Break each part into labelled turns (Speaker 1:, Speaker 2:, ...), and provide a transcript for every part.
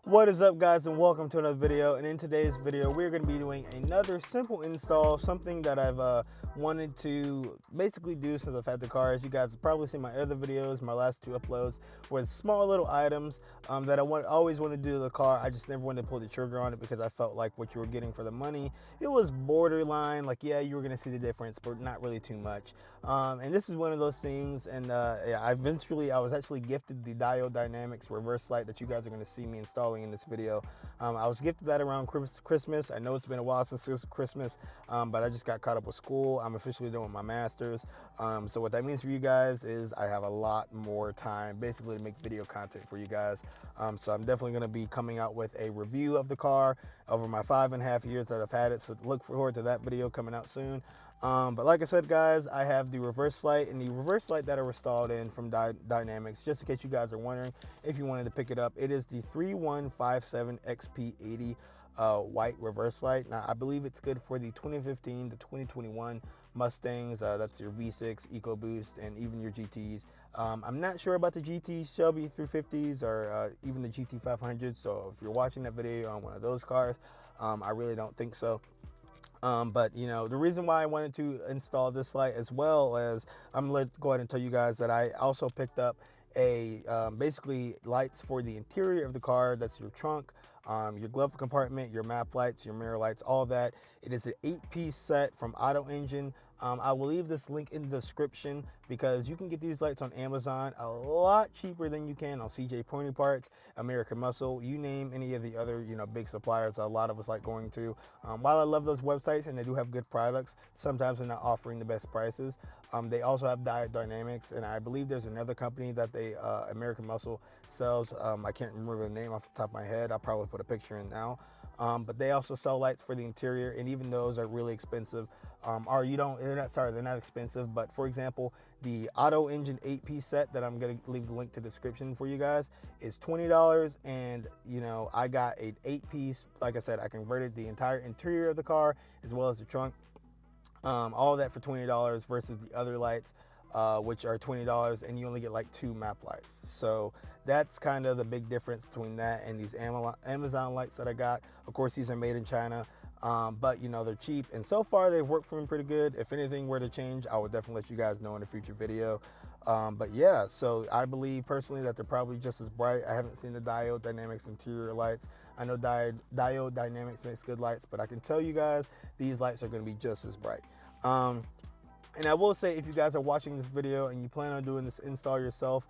Speaker 1: What is up, guys, and welcome to another video. And in today's video we're going to be doing another simple install, something that I've wanted to basically do since I've had the car. As you guys have probably seen my other videos, my last two uploads with small little items that I always wanted to do to the car. I just never wanted to pull the trigger on it because I felt like what you were getting for the money, it was borderline, like, yeah, you were going to see the difference, but not really too much. And this is one of those things. And yeah, I was actually gifted the Diode Dynamics reverse light that you guys are going to see me installing in this video. I was gifted that around Christmas. I know it's been a while since Christmas, but I just got caught up with school. I'm officially doing my master's. So what that means for you guys is I have a lot more time basically to make video content for you guys. So I'm definitely going to be coming out with a review of the car over my 5.5 years that I've had it. So look forward to that video coming out soon. But like I said, guys, I have the reverse light, and the reverse light that I installed in from Dynamics, just in case you guys are wondering if you wanted to pick it up, it is the 3157 XP80 white reverse light. Now, I believe it's good for the 2015 to 2021 Mustangs. That's your V6, EcoBoost, and even your GTs. I'm not sure about the GT Shelby 350s or even the GT 500s. So if you're watching that video on one of those cars, I really don't think so. But you know, the reason why I wanted to install this light, as well as I'm going to go ahead and tell you guys that I also picked up a basically lights for the interior of the car. That's your trunk, your glove compartment, your map lights, your mirror lights, all that. It is an 8-piece set from Auto Engine. I will leave this link in the description because you can get these lights on Amazon a lot cheaper than you can on CJ Pony Parts, American Muscle, you name any of the other, you know, big suppliers a lot of us like going to. While I love those websites and they do have good products, sometimes they're not offering the best prices. They also have Diode Dynamics, and I believe there's another company that they American Muscle sells. I can't remember the name off the top of my head. I'll probably put a picture in now. But they also sell lights for the interior, and even those are really expensive. They're not expensive, but for example, the Auto Engine 8-piece set that I'm going to leave the link to the description for you guys is $20. And you know, I got an 8-piece. Like I said, I converted the entire interior of the car as well as the trunk, all of that for $20 versus the other lights, which are $20, and you only get like 2 map lights. So that's kind of the big difference between that and these Amazon lights that I got. Of course, these are made in China, but you know, they're cheap, and so far they've worked for me pretty good. If anything were to change, I would definitely let you guys know in a future video. But yeah, so I believe personally that they're probably just as bright. I haven't seen the Diode Dynamics interior lights. I know Diode Dynamics makes good lights, but I can tell you guys these lights are going to be just as bright. And I will say, if you guys are watching this video and you plan on doing this install yourself,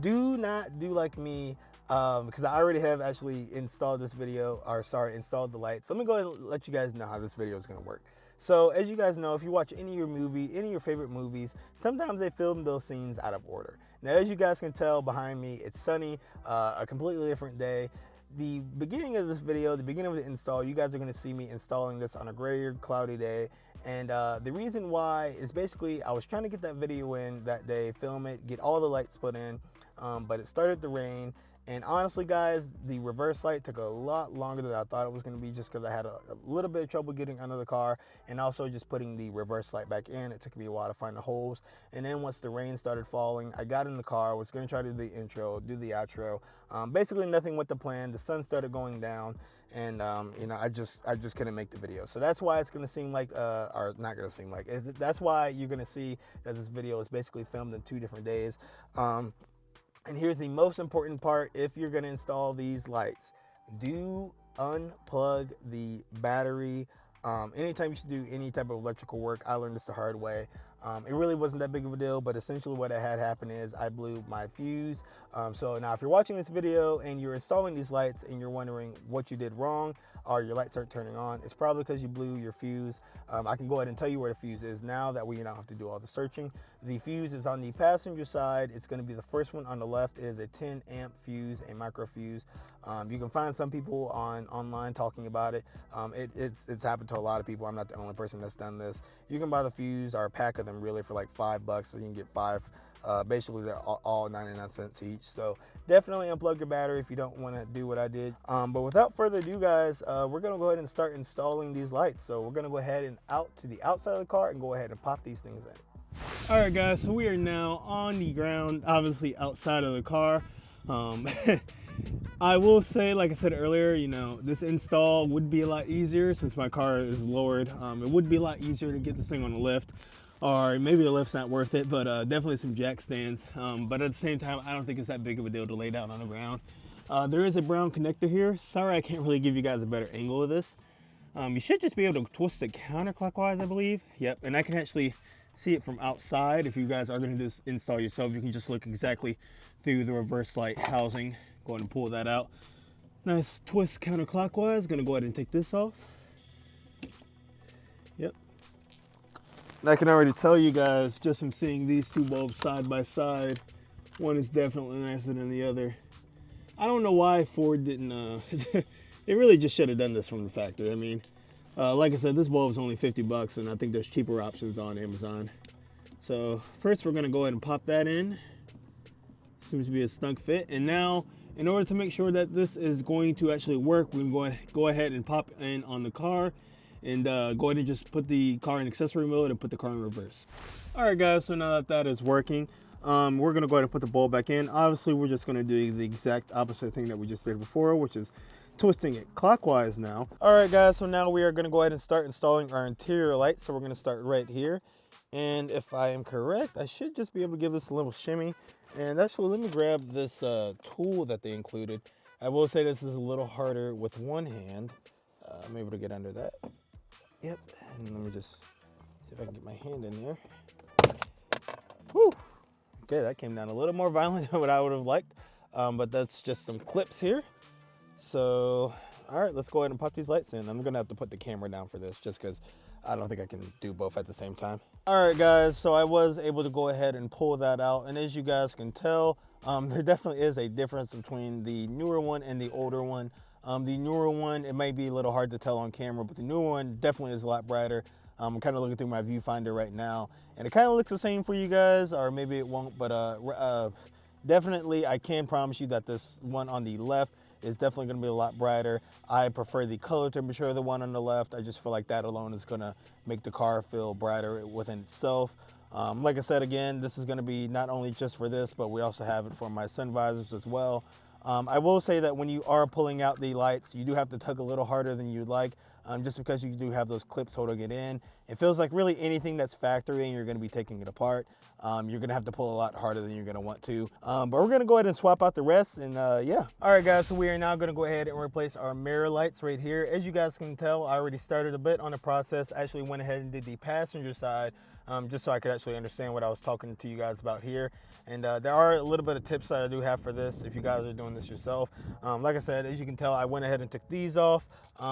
Speaker 1: do not do like me, because I already have actually installed installed the lights. So let me go ahead and let you guys know how this video is going to work. So as you guys know, if you watch any of your favorite movies, sometimes they film those scenes out of order. Now, as you guys can tell behind me, it's sunny, a completely different day. The beginning of this video, the beginning of the install, you guys are going to see me installing this on a gray, cloudy day. And the reason why is basically I was trying to get that video in that day, film it, get all the lights put in, but it started to rain. And honestly, guys, the reverse light took a lot longer than I thought it was going to be, just because I had a little bit of trouble getting under the car, and also just putting the reverse light back in. It took me a while to find the holes. And then once the rain started falling, I got in the car, was going to try to do the intro, do the outro. Basically nothing with the plan. The sun started going down, and you know, I just couldn't make the video. So that's why it's going to seem like, or not going to seem like, that's why you're going to see that this video is basically filmed in 2 different days. And here's the most important part: if you're going to install these lights, do unplug the battery. Anytime you should do any type of electrical work, I learned this the hard way. It really wasn't that big of a deal, but essentially what had happened is I blew my fuse. So now if you're watching this video and you're installing these lights and you're wondering what you did wrong, or your lights aren't turning on, it's probably because you blew your fuse. I can go ahead and tell you where the fuse is now, that way you don't have to do all the searching. The fuse is on the passenger side. It's going to be the first one on the left. It is a 10 amp fuse, a micro fuse. You can find some people online talking about it. It's happened to a lot of people. I'm not the only person that's done this. You can buy the fuse, or a pack of them, really, for like $5, so you can get 5. Basically they're all 99 cents each. So definitely unplug your battery if you don't want to do what I did. But without further ado, guys, we're going to go ahead and start installing these lights. So we're going to go ahead and out to the outside of the car and go ahead and pop these things in. All right, guys, so we are now on the ground, obviously outside of the car. I will say, like I said earlier, you know, this install would be a lot easier since my car is lowered. It would be a lot easier to get this thing on the lift, or maybe the lift's not worth it, but definitely some jack stands. But at the same time, I don't think it's that big of a deal to lay down on the ground. There is a brown connector here. Sorry, I can't really give you guys a better angle of this. You should just be able to twist it counterclockwise, I believe. Yep, and I can actually see it from outside. If you guys are going to just install yourself, you can just look exactly through the reverse light housing. Go ahead and pull that out. Nice twist counterclockwise. Gonna go ahead and take this off. Yep. And I can already tell you guys, just from seeing these two bulbs side by side, one is definitely nicer than the other. I don't know why Ford didn't, they really just should have done this from the factory. I mean, like I said, this bulb is only 50 bucks, and I think there's cheaper options on Amazon. So first we're gonna go ahead and pop that in. Seems to be a snug fit. And now, in order to make sure that this is going to actually work, we're going to go ahead and pop in on the car and go ahead and just put the car in accessory mode and put the car in reverse. All right, guys, so now that that is working, we're gonna go ahead and put the bulb back in. Obviously, we're just gonna do the exact opposite thing that we just did before, which is twisting it clockwise now. All right, guys, so now we are gonna go ahead and start installing our interior lights. So we're gonna start right here. And if I am correct, I should just be able to give this a little shimmy. And actually, let me grab this tool that they included. I will say this is a little harder with one hand. I'm able to get under that. Yep, and let me just see if I can get my hand in there. Whew. Okay, that came down a little more violent than what I would have liked. But that's just some clips here. So, all right, let's go ahead and pop these lights in. I'm gonna have to put the camera down for this just because I don't think I can do both at the same time. All right, guys, so I was able to go ahead and pull that out. And as you guys can tell, there definitely is a difference between the newer one and the older one. The newer one, it might be a little hard to tell on camera, but the newer one definitely is a lot brighter. I'm kind of looking through my viewfinder right now, and it kind of looks the same for you guys, or maybe it won't, but definitely I can promise you that this one on the left is definitely going to be a lot brighter. I prefer the color temperature of the one on the left. I just feel like that alone is going to make the car feel brighter within itself. Like I said, again, this is going to be not only just for this, but we also have it for my sun visors as well. I will say that when you are pulling out the lights, you do have to tug a little harder than you'd like, just because you do have those clips holding it in. It feels like really anything that's factory and you're going to be taking it apart, you're going to have to pull a lot harder than you're going to want to. But we're going to go ahead and swap out the rest, and yeah. All right, guys, so we are now going to go ahead and replace our mirror lights right here. As you guys can tell, I already started a bit on the process. I actually went ahead and did the passenger side, just so I could actually understand what I was talking to you guys about here. And there are a little bit of tips that I do have for this if you guys are doing this yourself. Like I said, as you can tell, I went ahead and took these off.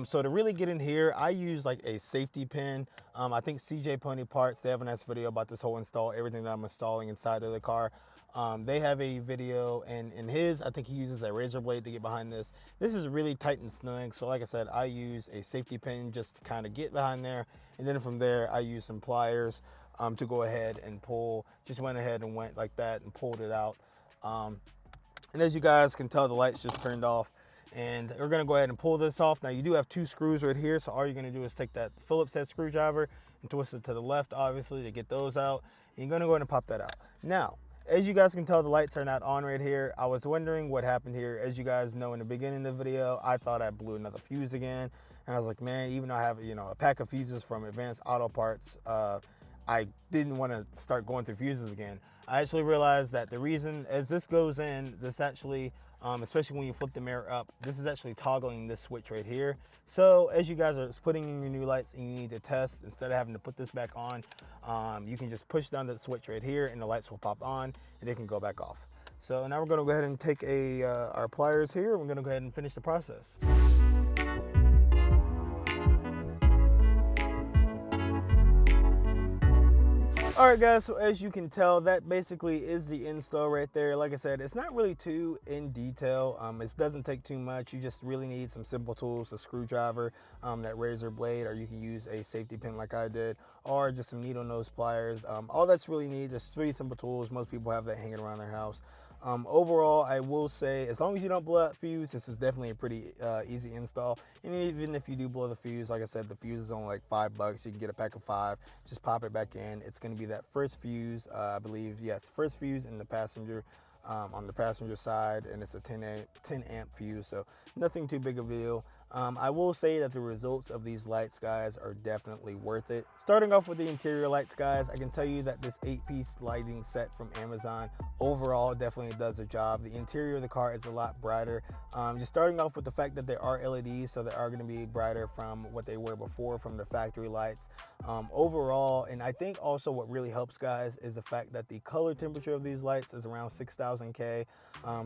Speaker 1: So to really get in here, I use like a safety pin. I think CJ Pony Parts, they have a nice video about this whole install, everything that I'm installing inside of the car. They have a video, and in his, I think he uses a razor blade to get behind this. This is really tight and snug, so like I said, I use a safety pin just to kind of get behind there, and then from there, I use some pliers to go ahead and pull. Just went ahead and went like that and pulled it out. And as you guys can tell, the lights just turned off, and we're gonna go ahead and pull this off. Now you do have two screws right here, so all you're gonna do is take that Phillips head screwdriver and twist it to the left, obviously, to get those out. And you're gonna go ahead and pop that out. Now, as you guys can tell, the lights are not on right here. I was wondering what happened here. As you guys know, in the beginning of the video, I thought I blew another fuse again. And I was like, man, even though I have, you know, a pack of fuses from Advanced Auto Parts, I didn't want to start going through fuses again. I actually realized that the reason, as this goes in, this actually, especially when you flip the mirror up, this is actually toggling this switch right here. So as you guys are putting in your new lights and you need to test, instead of having to put this back on, you can just push down the switch right here and the lights will pop on and they can go back off. So now we're gonna go ahead and take our pliers here. We're gonna go ahead and finish the process. All right, guys, so as you can tell, that basically is the install right there. Like I said, it's not really too in detail. It doesn't take too much. You just really need some simple tools, a screwdriver, that razor blade, or you can use a safety pin like I did, or just some needle nose pliers. All that's really needed is 3 simple tools. Most people have that hanging around their house. Overall, I will say, as long as you don't blow out fuse, this is definitely a pretty easy install. And even if you do blow the fuse, like I said, the fuse is only like $5. You can get a pack of 5, just pop it back in. It's going to be that first fuse, I believe, yes, first fuse in the passenger on the passenger side, and it's a 10 amp fuse, so nothing too big of a deal. I will say that the results of these lights, guys, are definitely worth it. Starting off with the interior lights, guys, I can tell you that this 8-piece lighting set from Amazon overall definitely does a job. The interior of the car is a lot brighter. Just starting off with the fact that there are LEDs, so they are going to be brighter from what they were before from the factory lights. Overall, and I think also what really helps, guys, is the fact that the color temperature of these lights is around 6,000 K.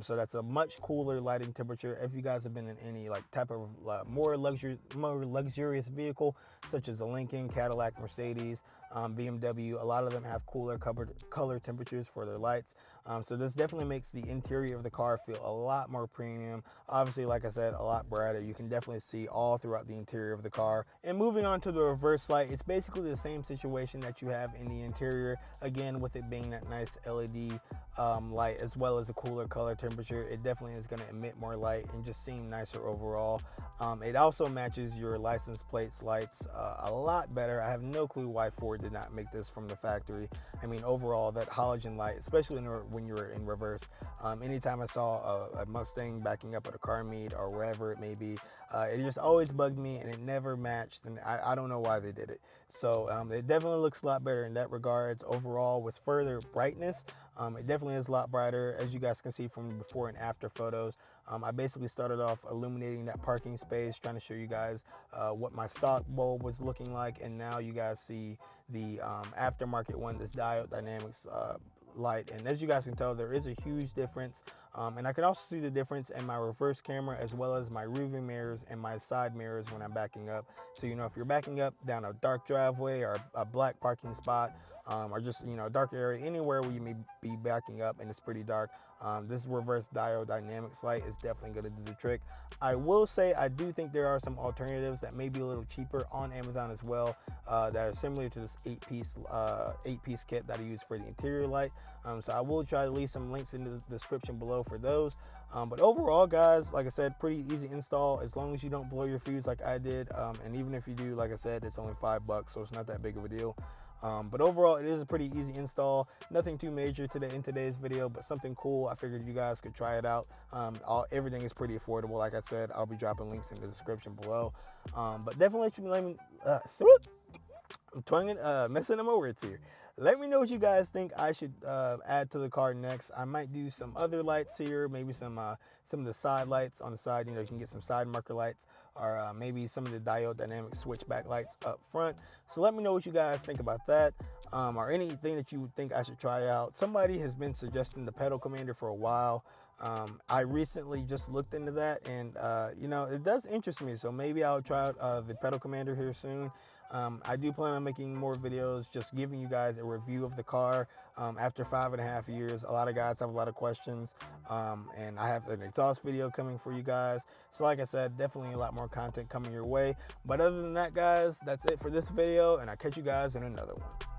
Speaker 1: So that's a much cooler lighting temperature. If you guys have been in any like type of more luxurious vehicle, such as a Lincoln, Cadillac, Mercedes, BMW, a lot of them have cooler color temperatures for their lights. So this definitely makes the interior of the car feel a lot more premium. Obviously, like I said, a lot brighter. You can definitely see all throughout the interior of the car. And moving on to the reverse light, it's basically the same situation that you have in the interior. Again, with it being that nice LED light as well as a cooler color temperature, it definitely is going to emit more light and just seem nicer overall. It also matches your license plates lights a lot better. I have no clue why Ford did not make this from the factory. I mean, overall, that halogen light, especially when you were in reverse, anytime I saw a Mustang backing up at a car meet or wherever it may be, it just always bugged me, and it never matched, and I don't know why they did it. So it definitely looks a lot better in that regards. Overall, with further brightness, it definitely is a lot brighter, as you guys can see from before and after photos. I basically started off illuminating that parking space, trying to show you guys what my stock bulb was looking like, and now you guys see the aftermarket one, this Diode Dynamics light. And as you guys can tell, there is a huge difference, and I can also see the difference in my reverse camera as well as my rearview mirrors and my side mirrors when I'm backing up. So you know, if you're backing up down a dark driveway or a black parking spot, or just, you know, a dark area anywhere where you may be backing up and it's pretty dark, this reverse Diode Dynamics light is definitely going to do the trick. I will say I do think there are some alternatives that may be a little cheaper on Amazon as well, that are similar to this 8-piece kit that I use for the interior light. So I will try to leave some links in the description below for those. But overall, guys, like I said, pretty easy install as long as you don't blow your fuse like I did. And even if you do, like I said, it's only $5, so it's not that big of a deal. But overall, it is a pretty easy install. Nothing too major in today's video, but something cool. I figured you guys could try it out. Everything is pretty affordable. Like I said, I'll be dropping links in the description below. But definitely let me I'm messing them over here. Let me know what you guys think I should add to the car next. I might do some other lights here, maybe some of the side lights on the side. You know, you can get some side marker lights, or maybe some of the Diode Dynamic switchback lights up front. So let me know what you guys think about that, or anything that you would think I should try out. Somebody has been suggesting the pedal commander for a while. I recently just looked into that, and you know, it does interest me, so maybe I'll try out the pedal commander here soon. I do plan on making more videos, just giving you guys a review of the car. After 5.5 years, a lot of guys have a lot of questions, and I have an exhaust video coming for you guys. So like I said, definitely a lot more content coming your way. But other than that, guys, that's it for this video, and I'll catch you guys in another one.